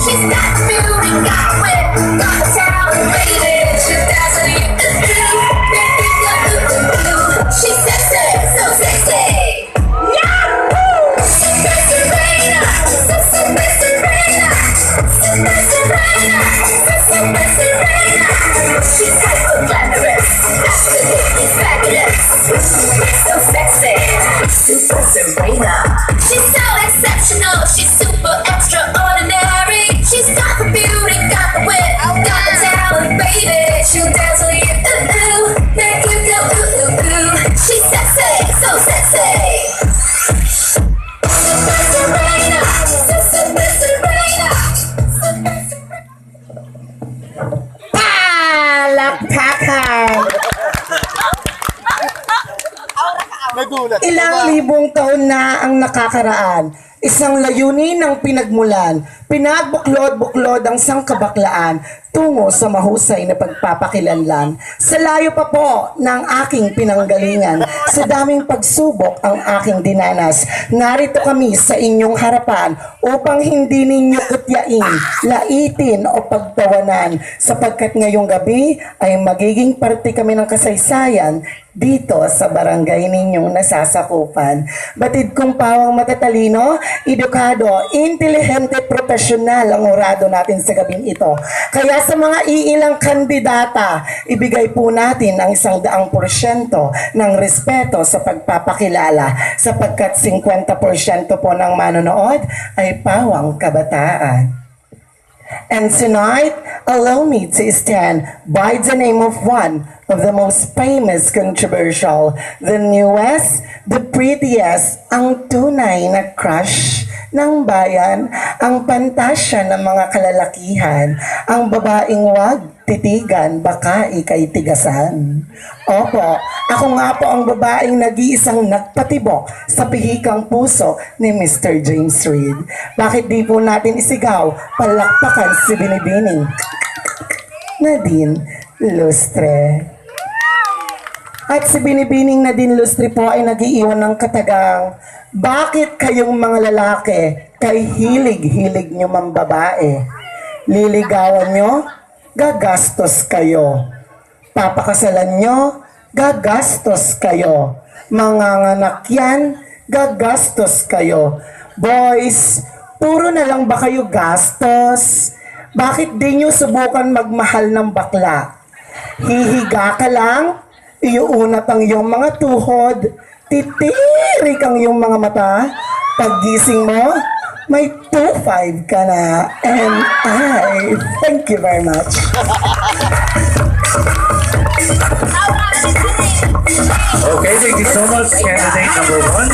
She's got the beauty, got wit, got the talent, baby. She's dazzling you, make you go She's sexy, so sexy. Yahoo! Super Serena, Super Serena, Super Serena, Super Serena. She's hyper glamorous, absolutely fabulous. So sexy, Super Serena. She's so exceptional, she's super extraordinary. She's got the beauty, got the wit, got the talent, baby. She'll dazzle you, make you go She's sexy, so sexy. Super Serena, Super Serena, Super Serena. Palakpakan! Nagulat. Ilang libong taon na ang nakakaraan. Isang layunin ng pinagmulan, pinagbuklod-buklod ang sangkabaklaan tungo sa mahusay na pagpapakilanlan. Sa layo pa po ng aking pinanggalingan, sa daming pagsubok ang aking dinanas. Narito kami sa inyong harapan upang hindi ninyo utyain, laitin o pagtawanan, sapagkat ngayong gabi ay magiging parte kami ng kasaysayan dito sa barangay ninyong nasasakupan. Batid kong pawang matatalino, edukado, intelihente, profesional ang orado natin sa gabing ito. Kaya sa mga iilang kandidata, ibigay po natin ang 100% ng respeto sa pagpapakilala sapagkat 50% po ng manonood ay pawang kabataan. And tonight, allow me to stand by the name of one of the most famous, controversial, the newest, the prettiest, ang tunay na crush ng bayan, ang pantasya ng mga kalalakihan, ang babaeng wag titigan, baka ikay tigasan. Opo, ako nga po ang babaeng nag-iisang nagpatibok sa pihikang puso ni Mr. James Reid. Bakit di po natin isigaw, palakpakan si Binibining Nadine Lustre. At si Binibining Nadine Lustre po ay nag-iiwan ng katagang, bakit kayong mga lalaki kay hilig-hilig nyo mambabae? Liligawan nyo? Gagastos kayo. Papakasalan nyo, gagastos kayo. Manganganak yan, gagastos kayo. Boys, puro na lang ba kayo gastos? Bakit di nyo subukan magmahal ng bakla? Hihiga ka lang, iuunat ang iyong mga tuhod, titirik ang iyong mga mata, paggising mo, may 2.5 ka na. And I thank you very much. Okay, thank you so much, candidate number 1.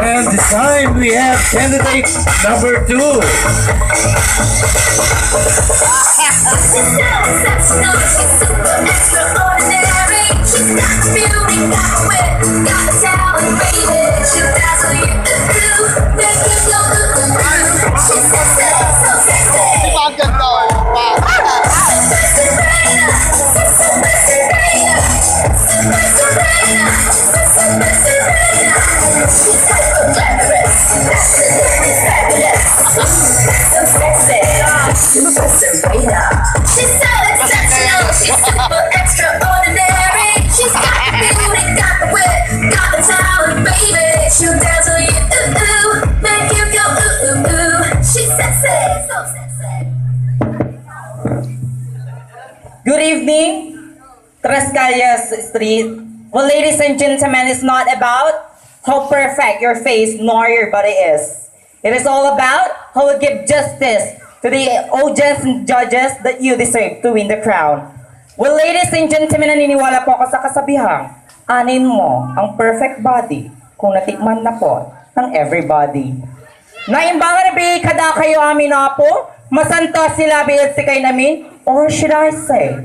And this time we have candidate number 2. She's so exceptional, she's super extraordinary. She's got the beauty, got the wit, got the talent, baby. She'll dazzle you, make you go She's sexy, so sexy. Diba ang ganda? Super Serena, Super Serena, Super Serena, Super Serena. She's hyper glamorous, absolutely fabulous. So sexy, Super Serena. She's so exceptional, she's super extraordinary. She's got the beauty, got the wit, got the talent, baby. She'll dazzle you, make you go She's sexy, so sexy. Good evening, Trascallas Street. Well, ladies and gentlemen, it's not about how perfect your face nor your body is. It is all about how we give justice to the audience and judges that you deserve to win the crown. Well, ladies and gentlemen, naniniwala po ako sa kasabihang, anin mo ang perfect body kung natikman na po ng everybody. Naimbangan na bi kada kayo amin na po, masanto sila biit si kay namin, or should I say,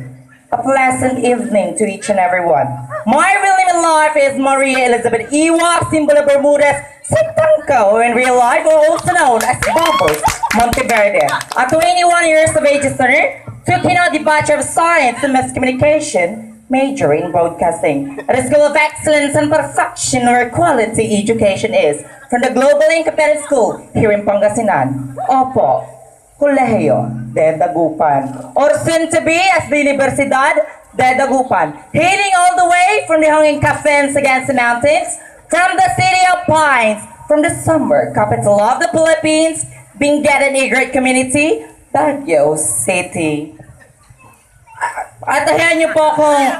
a pleasant evening to each and every one. My real name in life is Maria Elizabeth Iwak, symbol of Bermudez, Septanco, in real life, or also known as Bubbles Monteverde. At 21 years of age, sir, took the Bachelor of Science in Mass Communication, major in broadcasting at a School of Excellence and Perfection where quality education is from the Global Incompetitive School here in Pangasinan. Opo, Colegio de Dagupan, or soon to be as the Universidad de Dagupan, hailing all the way from the hanging cafes against the mountains, from the city of pines, from the summer capital of the Philippines, Benguet and Igorot community, Baguio City. At ayan niyo po akong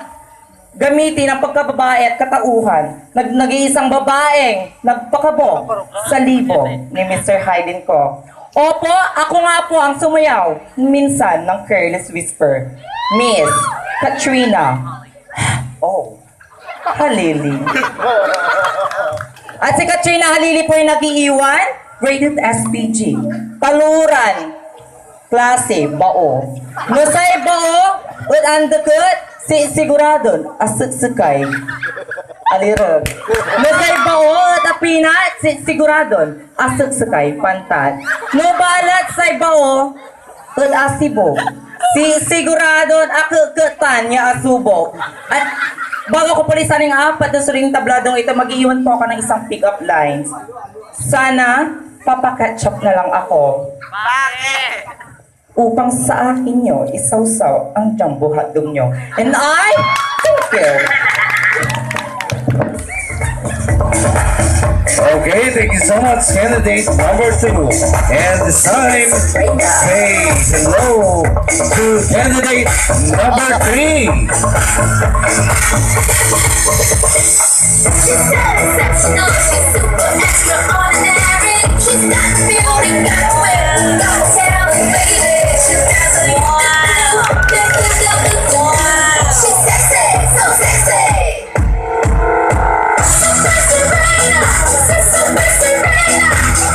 gamitin ang pagkababae at katauhan. Nag-iisang babaeng nagpakabo sa libo ni Mr. Hayden ko. Opo, ako nga po ang sumayaw minsan ng careless whisper. Miss Katrina. Oh, Halili. At si Katrina Halili po ay nag-iiwan, rated SPG. Taluran, klase, bao. Nusay bao, with andakot, si siguradon, asutsukay. Alirog. Nusay bao, at apinat, si siguradon, asutsukay, pantat. Nubalat say bao, at asibo. Si siguradon, akukutan niya asubo. At bago ko pulisan ng apat na suring tabladong ito, mag-iwan po ako ng isang pick-up lines. Sana, papaketchup na lang ako. Bakit? Upang sa akin nyo, isawsaw ang jumbo hotdog nyo. And I, thank you. Okay, thank you so much, candidate number 2. And this time, say hello to candidate number 3. She's so exceptional, she's super extraordinary. She's got the beauty, got the wit, got the talent, baby. She's dazzling, she's sexy, so sexy. Super Serena, Super Serena,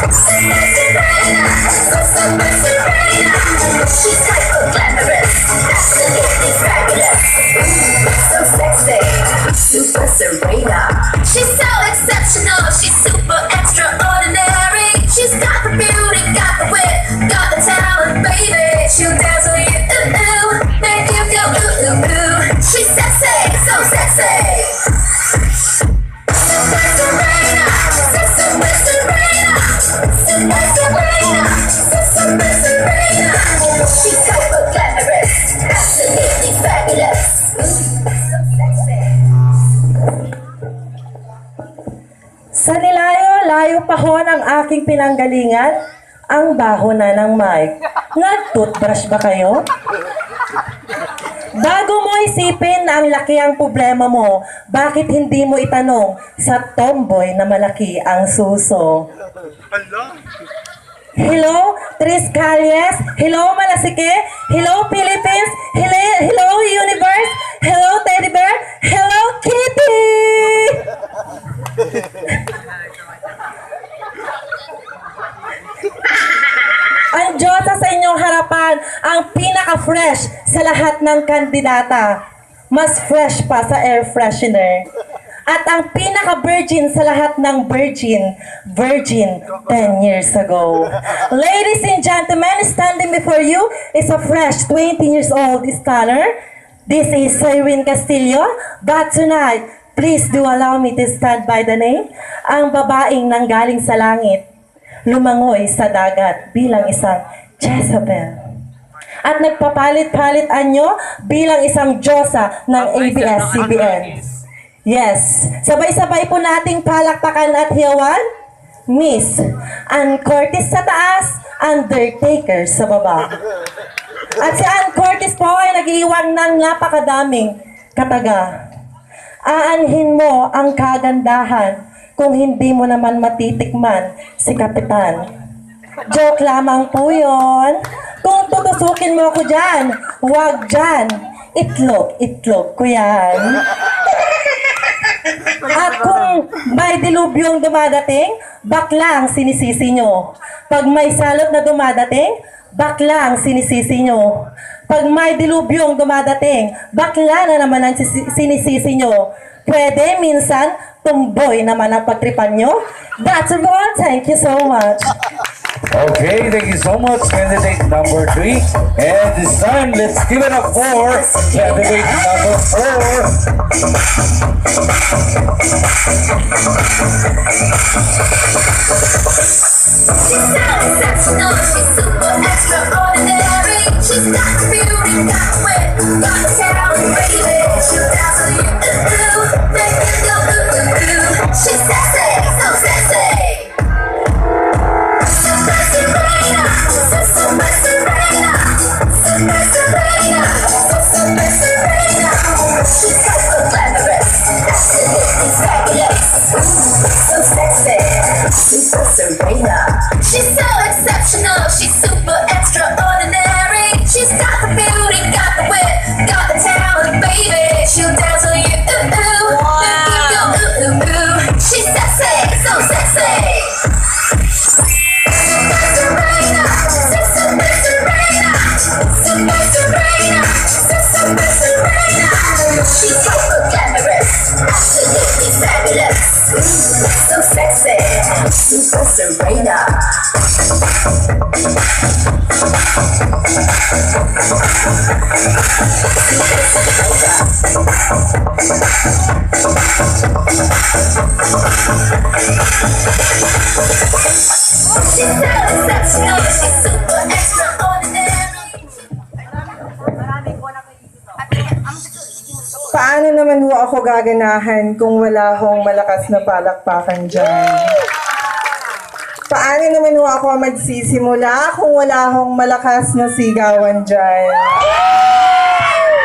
Super Serena, Super Serena. She's hyper glamorous, absolutely fabulous. So sexy, Super Serena. She's so exceptional, she's super extraordinary. She's got the beauty, got the wit, got the talent, baby. She'll dazzle you, ooh, ooh, make you go ooh, ooh, ooh. She's sexy, so sexy. Super Serena, Super Serena, Super Serena, Super Serena. She's hyper glamorous, absolutely fabulous. So sexy. Sa nilayo-layo pahon ang aking pinanggalingan, ang baho na ng mic. Nag-toothbrush ba kayo? Bago mo isipin na ang laki ang problema mo, bakit hindi mo itanong sa tomboy na malaki ang suso? Hello, Tris Calles. Hello, Malasike. Hello, Philippines. Hello, Universe. Hello, Teddy Bear. Hello, Kitty! Ang Diyosa sa inyong harapan, ang pinaka-fresh sa lahat ng kandidata. Mas fresh pa sa air freshener. At ang pinaka-virgin sa lahat ng virgin 10 years ago. Ladies and gentlemen, standing before you is a fresh 20 years old scholar. This is Irene Castillo, but tonight, please do allow me to stand by the name, ang babaeng nanggaling sa langit, lumangoy sa dagat bilang isang Jezebel. At nagpapalit-palit anyo bilang isang Diyosa ng ABS-CBN. Yes, sabay-sabay po nating palakpakan at hiyawan. Miss Ann Curtis sa taas, Undertaker sa baba. At si Ann Curtis po ay nag-iwan ng napakadaming kataga. Aanhin mo ang kagandahan kung hindi mo naman matitikman si Kapitan. Joke lamang po yun. Kung tutusukin mo ako dyan, huwag dyan. Itlog ko yan. At kung may dilubyong dumadating, baklang sinisisi nyo. Pag may salot na dumadating, baklang sinisisi nyo. Pag may dilubyong dumadating, bakla na naman ang sinisisi nyo. Pwede minsan, tumboy naman ang pagtripan nyo. That's all. Thank you so much. Okay, thank you so much, candidate number 3. And this time, let's give it up for candidate number 4. She's so exceptional, she's super extraordinary. with, got the talent, baby. She'll dazzle you, make you go She's sexy, so sexy. Super Serena, Super Serena, Super Serena, Super Serena. She's so glamorous, absolutely fabulous. So sexy, Super Serena. She's so exceptional, she's super extraordinary. She's got the beauty, got the wit, got the talent, baby. She'll dazzle you, She's sexy, so sexy. Super Serena, Super Serena, Super Serena, Super Serena. She's so glamorous, absolutely fabulous. So sexy, Super Serena. She's so exceptional, she's super extraordinary. Paano naman ho ako gaganahan kung wala hong malakas na palakpakan dyan? Paano naman ho ako magsisimula kung wala hong malakas na sigawan dyan?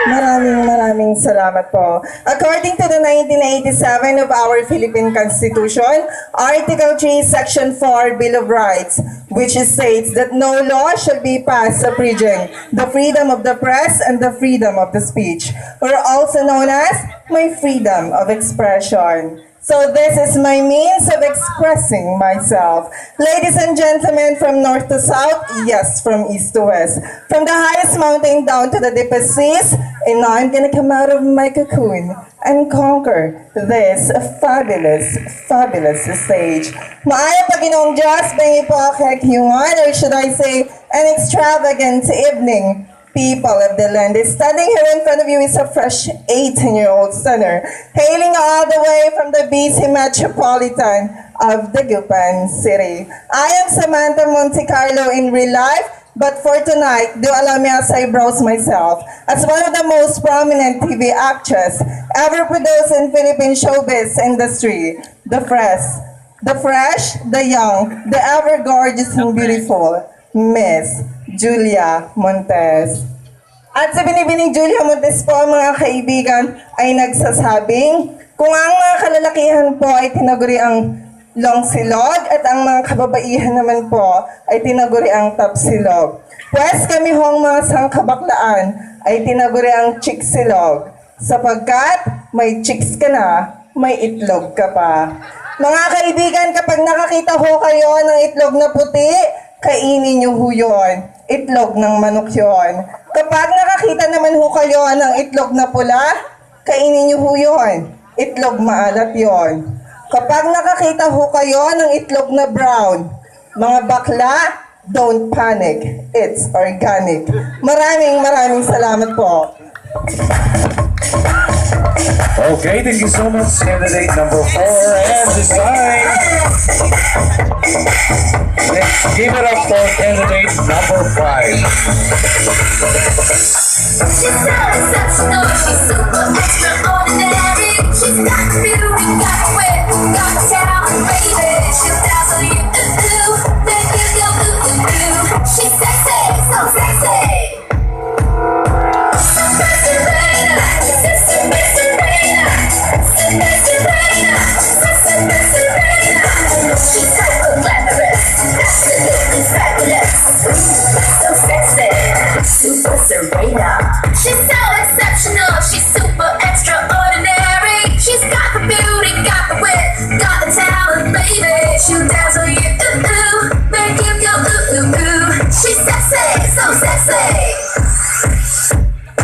Maraming salamat po. According to the 1987 of our Philippine Constitution, Article 3, Section 4, Bill of Rights, which states that no law shall be passed abridging the freedom of the press and the freedom of the speech, or also known as my freedom of expression. So this is my means of expressing myself. Ladies and gentlemen, from north to south, yes, from east to west, from the highest mountain down to the deepest seas, and now I'm gonna come out of my cocoon and conquer this fabulous, fabulous stage. Maaya Panginoong Diyos, bengi po kakyungan, or should I say, an extravagant evening. People of the land. Standing here in front of you is a fresh 18-year-old stunner, hailing all the way from the busy metropolitan of Dagupan City. I am Samantha Monte Carlo in real life, but for tonight, do allow me as I browse myself as one of the most prominent TV actress ever produced in Philippine showbiz industry. The fresh, the young, the ever gorgeous and beautiful Miss Julia Montes. At sa binibining Julia Montes po, mga kaibigan, ay nagsasabing kung ang mga kalalakihan po ay tinaguri ang long silog at ang mga kababaihan naman po ay tinaguri ang top silog. Pwes kami hong mga sangkabaklaan ay tinaguri ang chick silog sapagkat may chicks ka na, may itlog ka pa. Mga kaibigan, kapag nakakita ho kayo ng itlog na puti, kainin niyo ho yun. Itlog ng manok yun. Kapag nakakita naman ho kayo ng itlog na pula, kainin niyo ho yun. Itlog maalat yun. Kapag nakakita ho kayo ng itlog na brown, mga bakla, don't panic. It's organic. Maraming salamat po. Okay, thank you so much, candidate number 4. And this time, let's give it up for candidate number 5. She's so exceptional, she's super extraordinary. She's got the beauty, got the wit, got the talent, baby. She'll dazzle you, make you go She's sexy, so sexy. Super Serena, Super Serena, Super Serena, Super Serena. She's so glamorous, absolutely fabulous. So sexy, Super Serena. She's so exceptional, she's super extraordinary. She's got the beauty, got the wit, got the talent, baby. She'll dazzle you, make you go She's sexy, so sexy.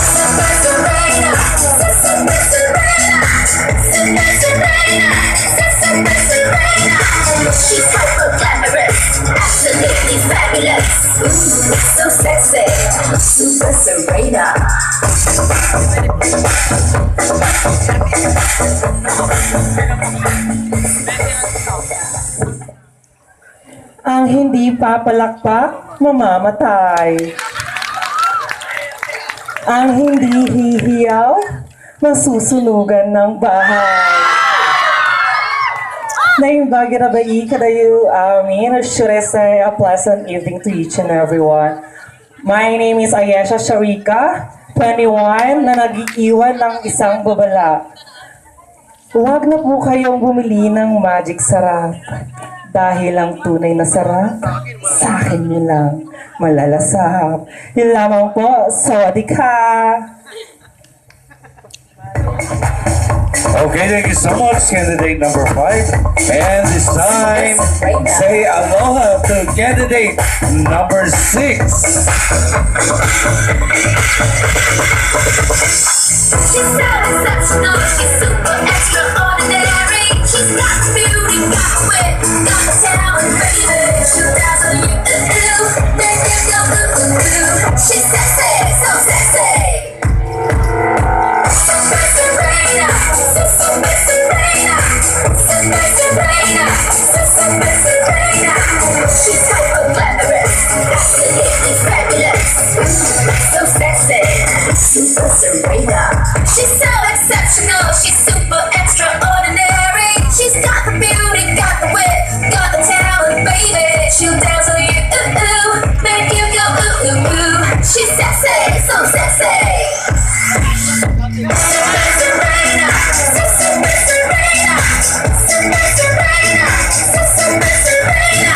Super Serena, Super Serena, Super Serena, Super Serena. She's hyper glamorous, absolutely fabulous. So sexy, Super Serena. Ang hindi papalakpak, mamamatay. Ang hindi hihiyaw, masusunugan ng bahay. Naimbagi na ba kayo amin? Or should I say a pleasant evening to each and everyone? My name is Ayesha Sharika, 21, na nag-iiwan ng isang babala. Huwag na po kayong bumili ng magic sarap. Dahil ang tunay na sarap, sa akin yun lang, malalasap. Yun lamang po, sawadika! Okay, thank you so much, candidate number 5. And this time, say aloha to candidate number 6. She's so exceptional, she's super extraordinary. She's got the beauty, got the wit, got the talent, baby. She'll dazzle you, make you go ooh. She's sexy, so sexy. Super Serena, Super Serena, Super Serena, Super Serena. She's hyper glamorous, absolutely fabulous. So sexy, Super Serena. She's so exceptional, she's super extraordinary. She's got the beauty, got the wit, got the talent, baby. She'll dazzle you, make you go ooh. She's sexy, so sexy. Super Serena, Super Serena, Super Serena, Super Serena.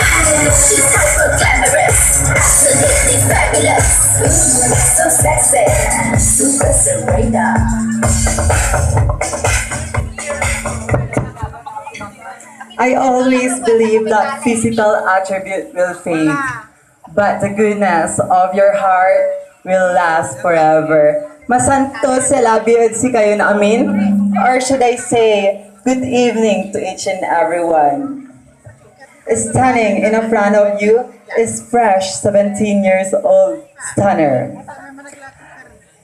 She's hyper glamorous, absolutely fabulous. So sexy, Super Serena. I always believe that physical attribute will fade, but the goodness of your heart will last forever. Masanto sa labiod si kayo na amin? Or should I say, good evening to each and everyone. Standing in front of you is fresh 17 years old stunner.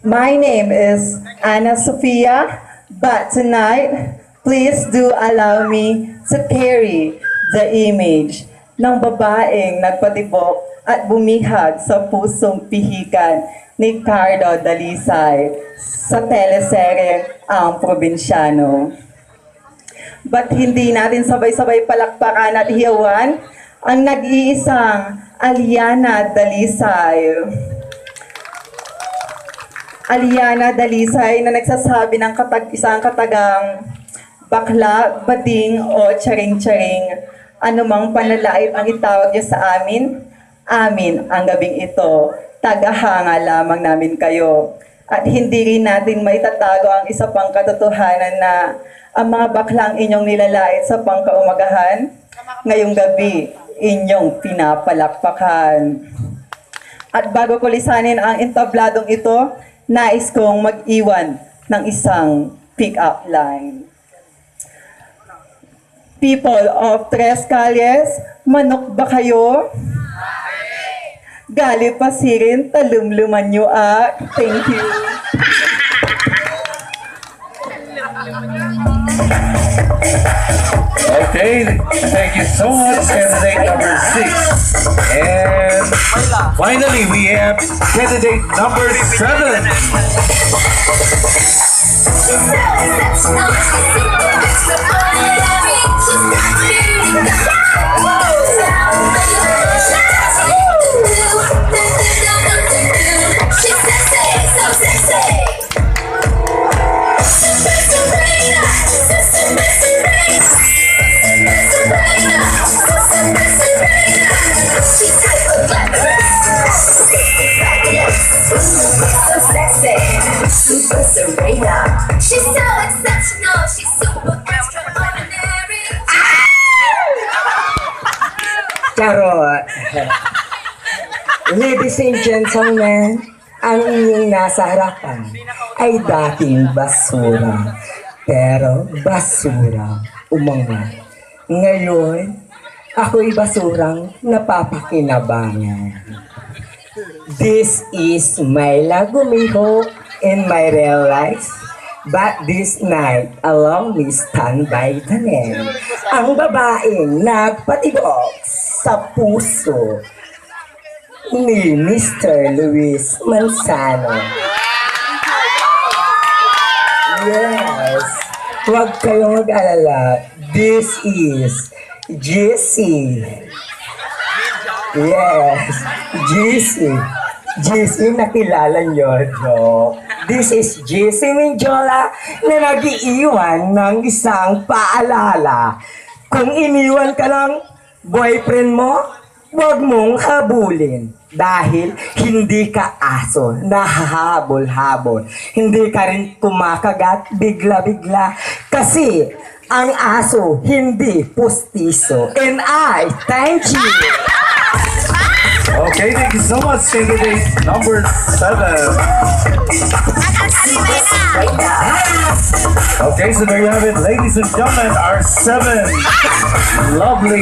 My name is Ana Sofia, but tonight, please do allow me to carry the image ng babaeng nagpatibok at bumihag sa pusong pihikan ni Carlo Dalisay sa teleserye Ang Probinsyano. Ba't hindi natin sabay-sabay palakpakan at hiyawan ang nag-iisang Aliana Dalisay? Aliana Dalisay na nagsasabi ng isang katagang bakla, bading o charing-charing, anumang panlalait ang itawag niyo sa amin, amin ang gabing ito, tagahanga lamang namin kayo. At hindi rin natin maitatago ang isa pang katotohanan na ang mga baklang inyong nilalait sa pangkaumagahan, ngayong gabi, inyong pinapalakpakan. At bago ko lisanin ang entabladong ito, nais kong mag-iwan ng isang pick-up line. People of Tres Calles, manok ba kayo? Gali pasirin, talumluman nyo Thank you. Okay, thank you so much, candidate number 6. And finally, we have candidate number 7. She's so exceptional, she's super extraordinary. She's got the beauty, got the talent, baby. She's sexy, so sexy. Super Serena, Super Serena, Super Serena. She's hyper glamorous, absolutely fabulous. So sexy, Super Serena. She's so exceptional, she's super extraordinary. Charot! Ladies and gentlemen, ang inyong nasa harapan ay dating basura. Pero basura umangat. Ngayon, ako'y basurang napapakinabangan. This is Myla Gumiho in my real life. But this night, along me stand by Tanem, ang babaeng nagpatibok sa puso ni Mr. Luis Manzano. Yes. Huwag kayong mag-alala. This is GC. Yes. GC. GC, nakilala nyo, no? This is GC Minjola na nag-iiwan ng isang paalala. Kung iniwan ka ng boyfriend mo, huwag mong habulin. Dahil hindi ka aso, nahahabol-habol. Hindi ka rin kumakagat bigla-bigla. Kasi ang aso hindi pustiso. And I thank you. Okay, thank you so much, candidate number 7. Okay, so there you have it, ladies and gentlemen, our 7 lovely